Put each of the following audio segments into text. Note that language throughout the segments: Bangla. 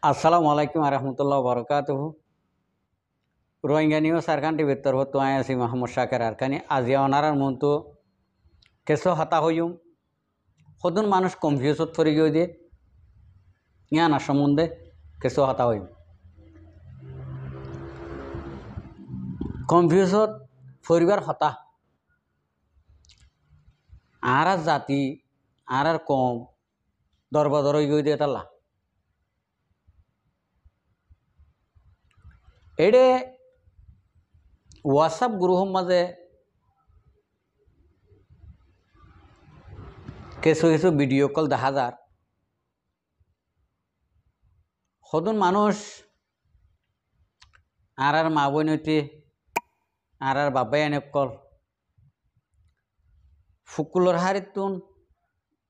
আসসালামু আলাইকুম রহমতুল্লাহ বরকাতুহ রোহিঙ্গা নিউজ সারখান টিভির তরফ তো আই আছি মোহাম্মদ শাকের আরকানি আজিয়া অনারার মন তো কেসো হাতা হইম সদন মানুষ কনফিউজত ফরি গিয়ে দিয়ে ইয়ানা সম্বন্ধে কেসো হাতা হইম কনফিউজত ফরিবার হতা আর জাতি আর কম দরবদর গিয়ে দিয়ে তাল্লা এডে হোয়াটসঅ্যাপ গ্রুপের মাঝে কিছু কিছু ভিডিও কল দেখা যার সদন মানুষ আর মা বোনটি আর বাবাই এনে কল ফুকুলর হারিতুন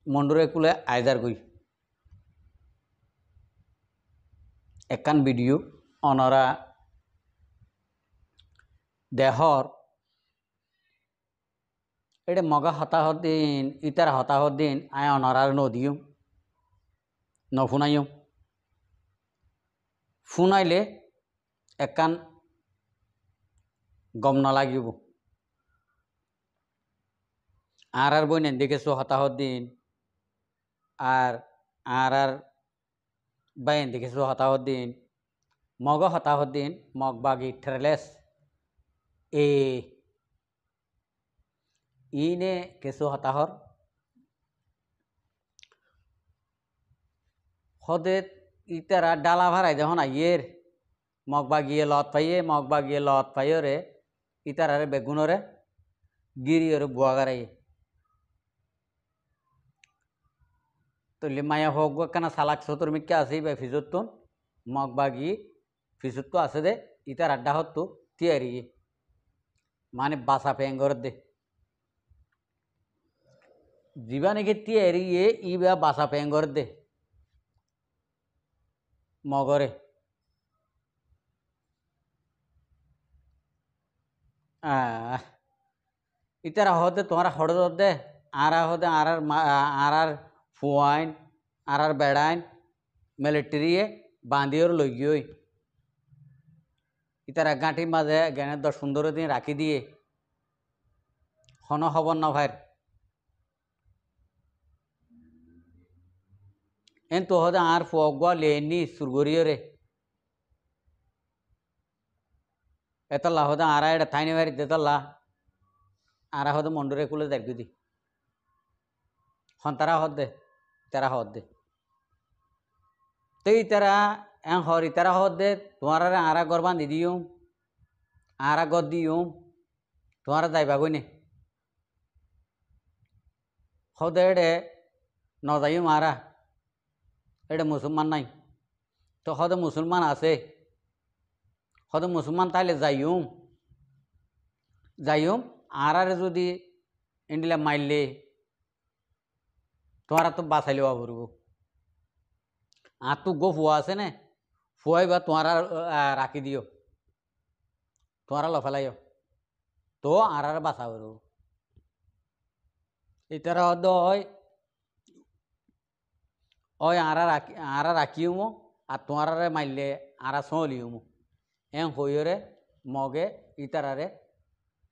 মন্ডরে কুলে আইজার গই একান ভিডিও অনরা দেহর এটা মগা হতাহত দিন ইতার হতাহত দিন আয় অনরার নদিও নফুনাইও ফুনাইলে একান গম নালাগিব আর বইনে দেখেছো হতাহত দিন আর বাইন দেখেছো হতাহত দিন মগ হতাহত দিন মগ বাগি ট্রেলেস এ ইনে কেসো হতাহর হদে ইতারা ডালা ভাড়াই যখন আইয়ের মগ বাগিয়ে লত পাইয়ে রে ইতারারে বেগুনরে গিরিয়রে বুয়াগারাইয়ে তলি মায়া হোক কেনা সালাক সতর মিক্কা আছে বা ফিজতুন মগ বাগি ফিজত তো আছে দে ইতার আড্ডা হতো তিয়ারি মানে বাসা পেঙ্গর দে জীবানিকে তিয়ারি ইবা বাসা পেঙ্গর দে মগরে ইতারা হতে তোমার হড় দে আর হতে আর ফুয়াইন আর বেড়াইন মিলিটারিয়ে বাঁধিওর লইগিয়ে ইতারা গাঁটির মাঝে জ্ঞানের 10-15 দিন রাখি দিয়ে হন হবর না ভাইর এন তো হতে আর ফুয়া লেনি সুরগরিয়রে এতলা হতে আর এটা থাইনি ভাই দেতলা আর হতে মন্ডরে কুলে দেখি দি হন তারা হদ দে তারা হদ দে তো ইতারা এন হর ইতারা হদ দে তোমার আরা গরবান দি দিও আরা গদ দিও তোমার যাইবা গই নে হদে এডে ন যাইও মারা এটা মুসলমান নাই তো হদে মুসলমান আছে হদে মুসলমান তাইলে যাইম আর যদি ইন্ডিলা মাইলে তোমার তো বাঁচাই লওয়া পড়ব আর তো গো ফুয়া আছে নে ফুয়াই বা তোমার রাখি দিও তোমার লফেলাইও তো আর বাঁচা পড়ব ইতারা হদ ওই আর রাখিও আর তোমার মাইলে আর সলিও এন হইরে মগে ইতারারে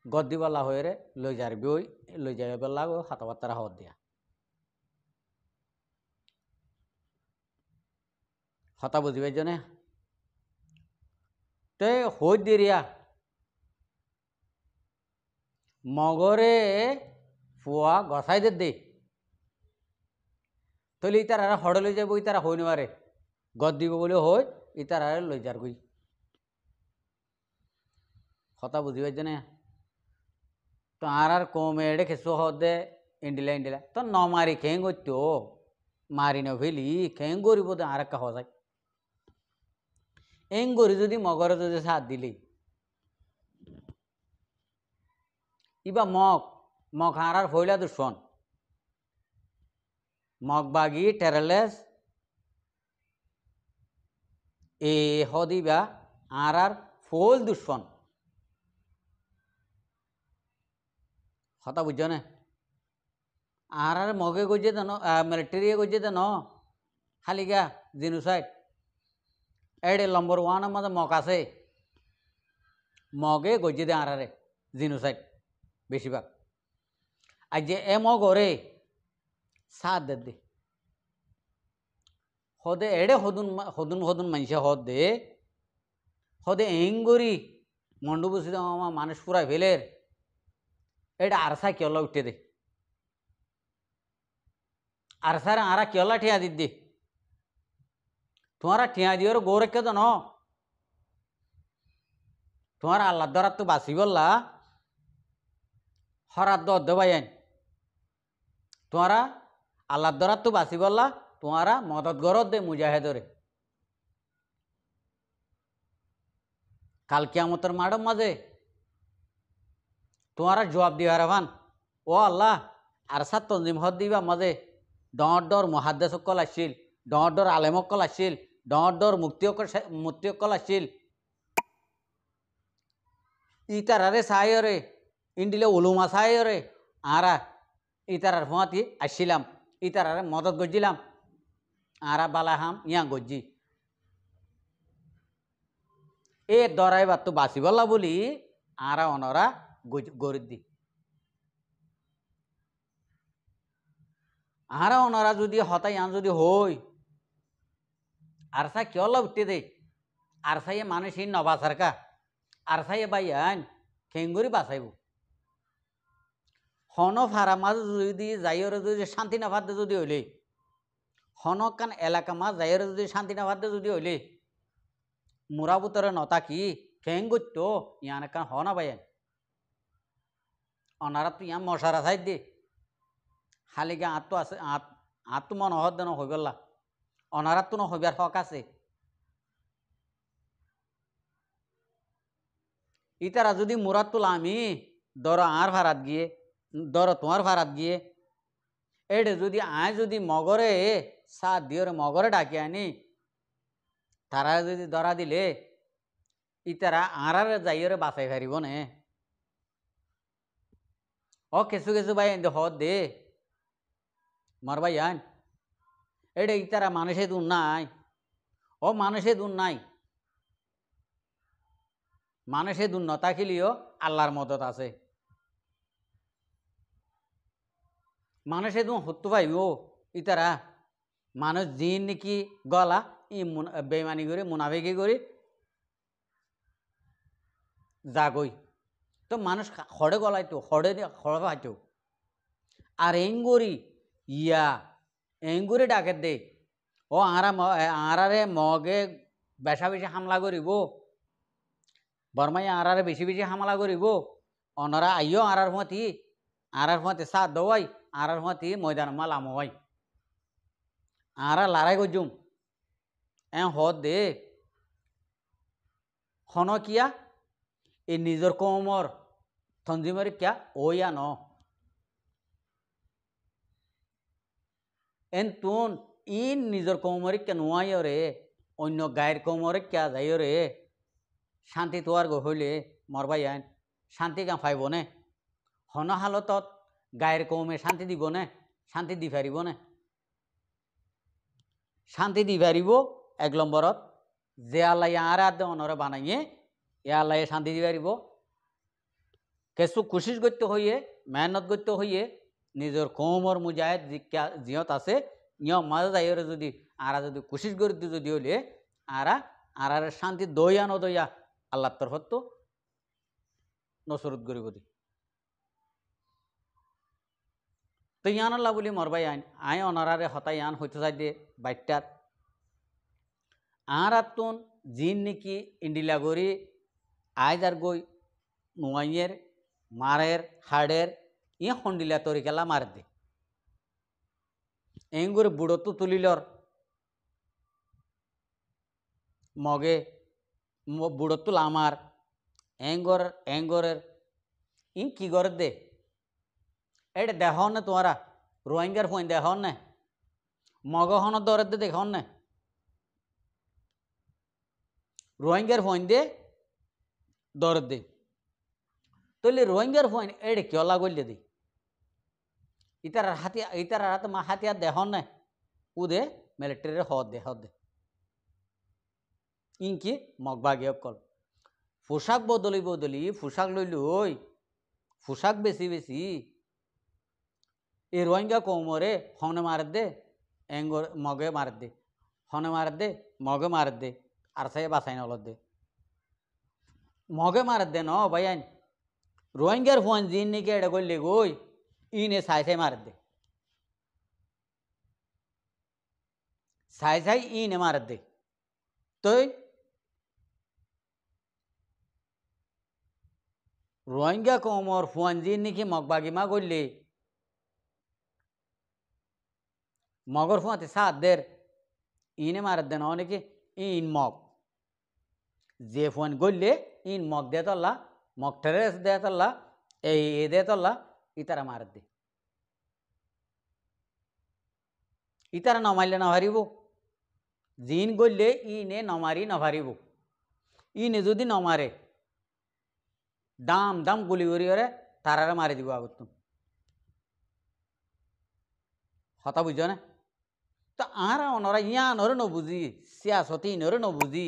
গদ্দিবালা হয়ে লই যাবি ওই লই যাবে বেলা হাতা বাত্তারা হওয়ার দিয়া হতা বুঝিবে জনে তে হই দিরিয়া মগরে ফুয়া গসাই দে তলে ইতারা হড়ে লই যাব ইতারা হই নেবারে গদ দিব বলে হই ইতারা লই যার গই হতা বুঝিবে জনে তো আর কমে এডে খেসো হদে ইন্ডিলা তো ন মারি খেং করতো মারি ন ফেলি খেং গরিব আর একটা হওয়া যায় এং গরি যদি মগরে যদি সাথ দিলি ইবা মগ হারার ফইলা দুশ্মন মগ বাগি টেরালেস এ হদিবা আর ফোল দুশ্মন হতা বুঝছ না আর মগে গজে দেন মিলিটারি গজে দেন হালিগা জিনুসাইড এডে নম্বর ওয়ানের মধ্যে মগ আছে, মগে গজ্জি দে আঁরারে জিনোসাইড বেশিরভাগ। আর যে এ মগরে সাথ দে হদে এডে হদুন হদুন হদুন মানুষে হদ দে হদে এঙ্গরি মন্ডু বসিদ মানুষ পুরা ফেলের এটা আরসা কেলা উঠে দে আরসার আরা কেলা ঠিয়া দিদি তোমারা ঠিয়া দিওর গৌরক্ষ তো ন তোমার আল্লাহ দ্বারা তো বাঁচি বললা হরাত দে ভাইয়ান তোমারা আল্লাহ দ্বারা তো বাঁচি বললা তোমারা মদত গরত দে মুজাহেদরে কাল কিয়ামতের মাঠের মাঝে তোমারা জবাব দিবা রাভান ও আল্লাহ আর সাত তঞ্জিম হদ দিবা মাঝে ডর ডর মহাদ্দেশ কল আসছিল ডর ডর আলেমক কল আসছিল ডর ডর মুক্তিকল আসছিল ইতারারে সাইরে ইন্ডিলে উলুমা সাইরে আরা ইতারার ফুঁয়াতি আসছিলাম ইতারারে মদত গজ্জিলাম আরা বালাহাম ইয়া গজ্জি এ দরাইবার তো বাঁচি বললা বলি আরা অনরা গরিব দি আরা অনরা যদি হতাই আন যদি হই আরসা কেলা উঠতে দে আরসাইয়ে মানুষই নবাসারকা আরসাইয়ে বাইয়ান খেঙ্গুরি বাঁচাইব হন ফারা মাঝ যদি যাইরে যদি শান্তি না ভাত যদি হইলে হনকান এলাকা মাঝ যাইরে যদি শান্তি না ভাত যদি হইলে মুরাবুতরে নতা কি খেঙ্গুত ইয়ান কান হনা বাইয়ান অনারা তো ইয়ান মশারা সাইড দে হালিকে আত্ম আছে আত্ম মন হদ দেন হইবল্লা অনারা তো নহইবার হক আছে ইতারা যদি মুরাদ তুলা আমি দর আর ভাড়াত গিয়ে দর তোমার ভাড়াত গিয়ে এডে যদি আয় যদি মগরে সাত দিওরে মগরে ডাকি আনি তারা যদি ধরা দিলে ইতারা আঁরারে যাইরে বাঁচাই ফারিব নে ও কিছু কিছু ভাই হদ দে মর ভাই আন এডে ইতারা মানুষে দুন নাই ও মানুষে দুন নাই মানুষে দুন নতা খিলিও আল্লাহর মদত আছে মানুষে দুন হত্যু ভাইব ইতারা মানুষ জিন নাকি গলা ই বেমানি করে মুনাফিকি করে জাগই তো মানুষ খড়ে গলাইতো খড়ে খড় পাইতো আর এঙ্গুরি ইয়া এঙ্গুরি ডাকে দে ও আঁরারে মগে বেশা বেশি হামলা করিব বর্মাই আঁরারে বেশি বেশি হামলা করিব অনরা আইও আঁরার মতি সাত দোয়াই আঁরার মতি ময়দান মাল আময় আঁরা লড়াই গজুম হদ দে হন কিয়া এই নিজের কমর তঞ্জিমের কিয়া ওয়া ন এন তুন ইন নিজের কমরে কে নোয়াইও রে অন্য গায়ের কমরে কিয়া যাইও রে শান্তি তোয়ার গো হইলে মরবাই আইন শান্তি কাঁ পাইব নে হন হালতত গায়ের কমে শান্তি দিব নে শান্তি দি পারিব নে শান্তি দি পারিব এক নম্বরত যে আল্লাহ আর আদে অনরে বানাইয়ে এ আল্লাহ শান্তি দি পারিব কিছু কোশিশ করতে হইয়ে মেহনত করতে হইয়ে নিজের কমর মুজাহিদ জিয়ত আছে ইয় মাঝে যাইরে যদি আরা যদি কোশিশ করে যদি হইলে আরার শান্তি দইয়া নদইয়া আল্লাহর তরফত তো নসরত করিব দি তো ইয়ান আল্লাহ বলি মরবাই আইন অনারারে হতাই আন হইতে চাই দে বাইটাত আর তুন জিন নাকি ইন্ডিলা গড়ি আয়দার গই নোয়াইয়ের মারের হাড়ের ই হন্ডিলা তরিকেলা মার দে এঙ্গুর বুড়ো তো তুলিলর মগে বুড়ো তুল আমার এঙ্গরের ই কি করে দে এটা দেখ না তোমারা রোহিঙ্গার ফোন দেখ না মগ হন দরে দে দেখ না রোহিঙ্গার ফোন দে দর দে তলে রোহিঙ্গার ফোন এড়ে কেলা গলে দি ইতার হাতে মা হাতিয়ার দেখ না উদে মিলিটারির হদ দে ইনকি মগবাগী অকল পোশাক বদলি বদলি পোশাক লই পোশাক বেশি বেশি এই রোহিঙ্গা কৌমরে হনে মার দে এঙ্গর মগে মার দে হনে মার দে মগে মার দে আর সাই বাসাই নলত দে মগে মার দে ন ভাই আইন রোহিঙ্গার ফোন জিন নাকি এটা করলে গই ইনে সাই সাই মার দে সাই সাই ইনে মার দে তই রোহিঙ্গা কৌমর ফোন জিন নাকি মগবাগি মা করলে মগর ফোঁতে সাত দের ইনে মার দে ন নাকি ইন মগ যে ফোন করলে ইন মগ দে তল্লা মগ টেরেস দে তল্লা এই দে তল্লা ইতারা মার দে ইতারা নমাইলে নভারিব জিন করলে ইনে নমারি নভারিব ইনে যদি নমারে দাম দাম গুলি করিয়ে তারারে মারি দিব আগত হতা বুঝ না তো আরা অনরা ইয়ানরে নবুঝি সিয়াসতি ইনরে নবুঝি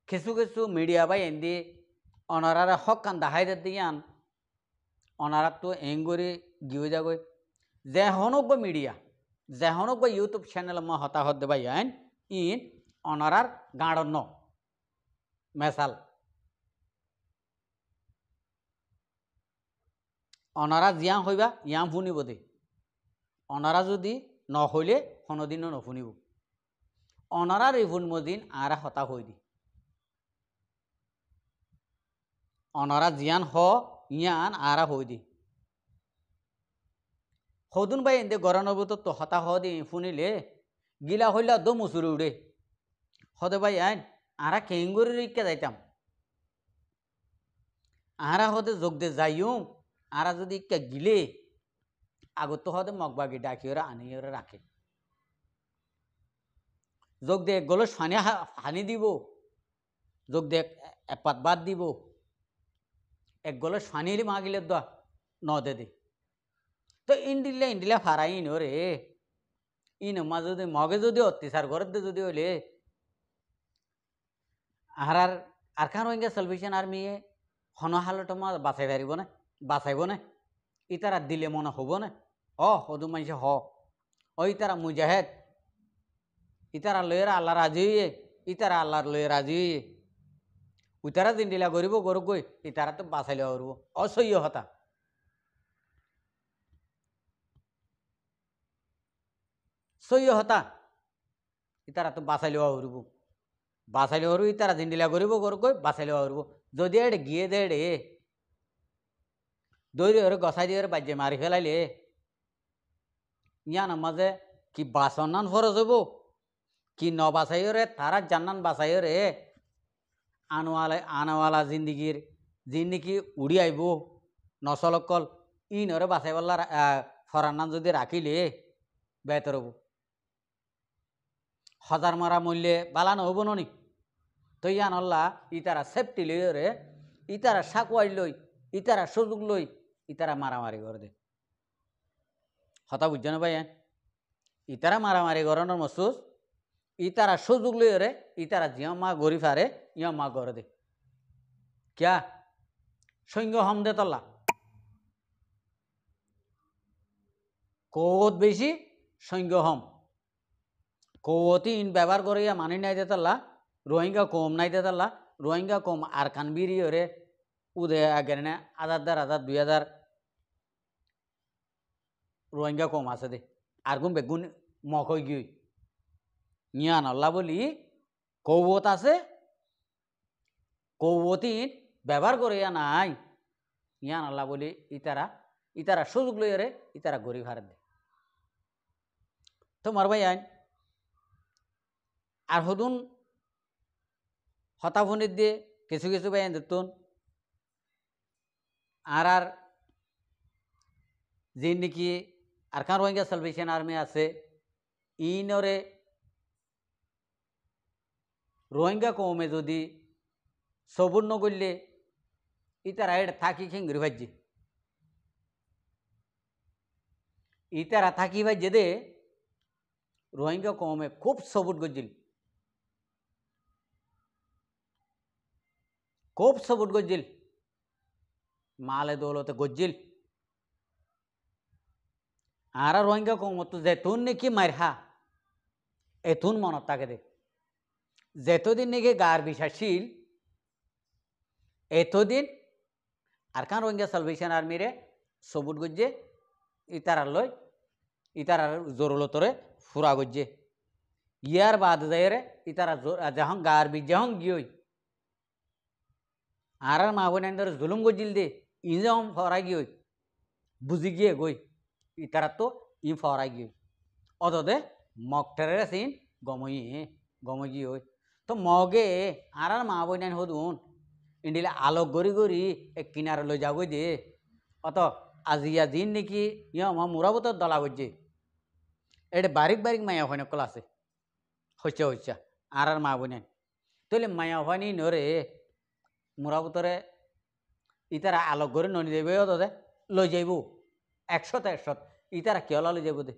কিছু কিছু মিডিয়া বাই এন্দি অনারারে হক কান দাহাই দে ইয়ান অনারাত তো এঙ্গরি গিয়ে যাগৈ যেহনক মিডিয়া যেহনক ইউটিউব চ্যানেল মই হতাহত দেবা ইয়ান ইন অনারার গাঁড় ন মেসাল অনারা জিয়া হইবা ইয়াম শুনিব দে অনারা যদি নহইলে কোনোদিনও নশুনিব অনারার এই ফুনমদিন আরা হতা হই দি অনারা জিয়ান হ ইয়ান আরা হই দি সদুন বাই এতে গরনবত তো হতা হ দি শুনিলে গিলা হইলা দো মুসুরি উড়ে হদে ভাই আইন আরা কেঙ্গুরি রিক্কা যাইতাম আরা হদে যোগ দে যাইও আরা যদি ইক্কা গিলে আগত হদে মগবাগি ডাকিওরা আনিওরা রাখে যোগ দে গলো ফানি হানি দিব যোগ দে এপাত বাদ দিব এক গলো ফানিলে মাগিলে দ ন দে তো ইন্ডিলা ফারাই ইনো রে ইনো মা যদি মগে যদি অত্যাচার ঘরত যদি হইলে আহার আর কান রোহিঙ্গা সালভেশন আর্মি হন হালট মা বাঁচাই পারিব না বাঁচাইব না ইতারা দিলে মনে হব না সদু মানুষ ইতারা মুজাহেদ ইতারা লয়ের আল্লাহ রাজি হইয়ে ইতারা আল্লাহর লয়ে রাজি হইয়ে ইতারা দিনডিলা করিব গরু গই ইতারা তো বাঁচাইলে করব অসহ্য হতা সহ্য হতা ইতারা তো বাঁচাইলে হরব বাঁচাইলে হরু ইতারা দিনডিলা করিব গরু গই বাঁচাইলে হরব যদি এড়ে গিয়ে দে এড়ে দৈরি হরে গসাই দিয়ে বাজ্যে মারি ফেলাইলে ইয়ান মাঝে কি বাসনান ফরজ হইব কি ন বাসাইরে তারা জান্নান বাসাইরে আনওয়ালা জিন্দিগির জিন্দিগি উড়ি আইব নচলকল ইনরে বাসাই পাল্লা ফরান্নান যদি রাখিলে বেতর হব হাজার মারা মূল্যে বালানো হব নি তো ইয়ান আল্লাহ ইতারা সেফটি লইরে ইতারা সাকুয়াই লই ইতারা সুযোগ লই ইতারা মারামারি করে দে হতা বুঝছ না ভাই ইতারা মারামারি করানোর মসুস ইতারা সুযোগ লইরে ইতারা জিয়া মা গড়ি ফারে ইয়া মা গড়ে দে ক্যা সৈন্য হম দে তল্লা কৌত বেশি সৈন্য হম কৌতি ইন ব্যবহার করে মানি নাই দে তল্লা রোহিঙ্গা কম নাই দে তল্লা রোহিঙ্গা কম আর কানবিরি ওরে উদে আগের না 1000 2000 রোহিঙ্গা কম আছে দে আর গুম বেগুন মকই গিয়ে ইয়ান আল্লাহ বলি কৌবত আছে কৌবতী ব্যবহার করে নাই ইয়ান আল্লাহ বলি ইতারা সুযোগ লইরে ইতারা গরিব হার দে তো মার ভাই আইন আর হদুন হতাফনির দিয়ে কিছু কিছু ভাই আইন দেখতুন আর যে নাকি আর কান রোহিঙ্গা সালভেশন আর্মি আছে ইনরে রোহিঙ্গা কমে যদি সবুর নগরলে ইতারা এটা থাকি খেঙ্গরি ভাজ্যে ইতারা থাকি ভাজ্যে দে রোহিঙ্গা কমে খুব সবুট গজিল খুব সবুট গজ্জিল মালে দৌলতে গজ্জিল আর রোহিঙ্গা কমতো যেতুন নাকি মারহা এতুন মনত থাকে দে যেতদিন নাকি গার বিশ্বাসীল এতদিন আর কান রোহিঙ্গা সালভেশন আর্মিরে সবুট গজ্জে ইতারার জরুলতরে ফুরা গজ্জে ইয়ার বাদ যায় ইতারা যখন গার বি যখন গিয়ে আর মা বোনের জুলুম গজ্জিল দে ই যখন ফরাই গিয়ে বুঝি গিয়ে গই ইতারা তো ই ফরাই গিয়ে অদে মগটারে সিন গমই গিয়ে তো মগে আর মা বোন হদুন ইন্ডিলে আলোক গড়ি গড়ি এক কিনারে লই যাবই দে অত আজিয়া দিন নাকি ইয়া মুরাবতর দলা গজ্জে এটা বারিক বারিক মায়া হয় নকল আছে হচ্ছে আর মা বোন তাহলে মায়া হয়নি নরে মুরাবতরে ইতারা আলোক গড়ি ননি দেবে দে লই যাইব 100 ইতারা কেলা লই যাইব দে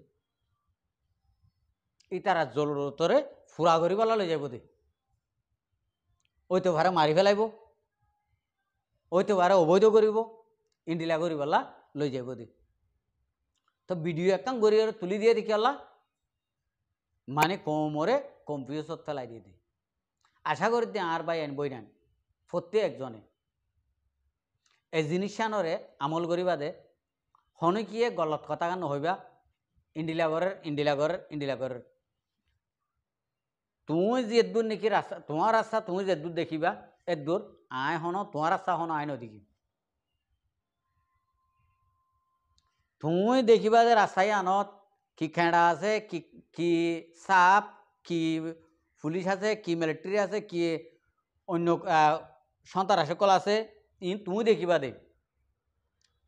ইতারা জরুরতরে ফুরা করি বলা লই যাইব দে ওই তো ভারে মারি ফেলাইব ওই তো ভারে অবৈধ করিব ইন্ডিলা করি বলা লই যাইব দে তো ভিডিও একদম গড়ি তুলি দিয়ে দেখি আল্লাহ মানে কোমরে কম্পিউটার ফেলাই দিয়ে দিই আশা করি আর ভাই বই নেন প্রত্যেকজনে এই জিনিসানরে আমল করিবা দে হনকিয়ে গলত কথা কান হইবা ইন্ডিলা ঘরের তুই যে দূর নাকি রাস্তা তোমার রাস্তা তুমি যে দূর দেখিবা এর দূর আয় হন তোমার রাস্তা হন আয় নদী তুমি দেখিবা যে রাস্তায় আনত কি খেঁড়া আছে কি সাপ কি পুলিশ আছে কি মিলিটারি আছে কি অন্য সন্ত্রাসকল আছে তুমি দেখিবা দে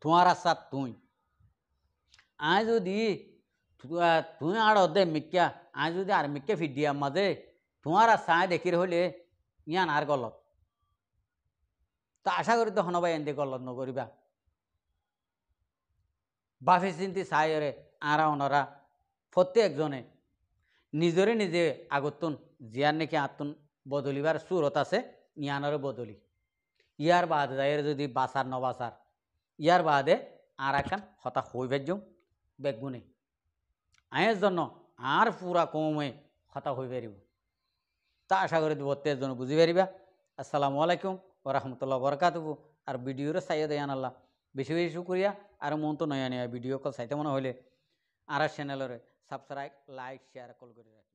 তোমার রাস্তা তুই আয় যদি তুই আর দে মিক্কা আয় যদি আর মিক্কা ফিট দিয়া মাঝে তোমার রাস্তা আয় দেখি হলে ইয়ান আর গলত তো আশা করি তো হনবাই এনতে গলত নকরিবা বাফে চিন্তি চাইরে আরা ওনারা প্রত্যেকজনে নিজরে নিজে আগতুন জিয়ার নাকি আতুন বদলিবার সুরত আছে ইয়ানরে বদলি ইয়ার বাদ যাইয়ের যদি বাসার নবাসার ইয়ার বাদে আর একখান হতাশ হই বেজম বেগুনে আয়ের জন্য আর পুরা কমে হতাশ হয়ে পারিব তা আশা করি প্রত্যেকজন বুঝি পারিবা আসসালামু আলাইকুম ওরহমতুল্লাহ বরকাতুহু আর ভিডিওরে চাইয়ে দেয়ান আল্লাহ বেশি বেশি শুক্রিয়া আর মন তো নয়া নয়া ভিডিও কল চাইতে মনে হলে আর চ্যানেলরে সাবস্ক্রাইব লাইক শেয়ার কল করে রাখি।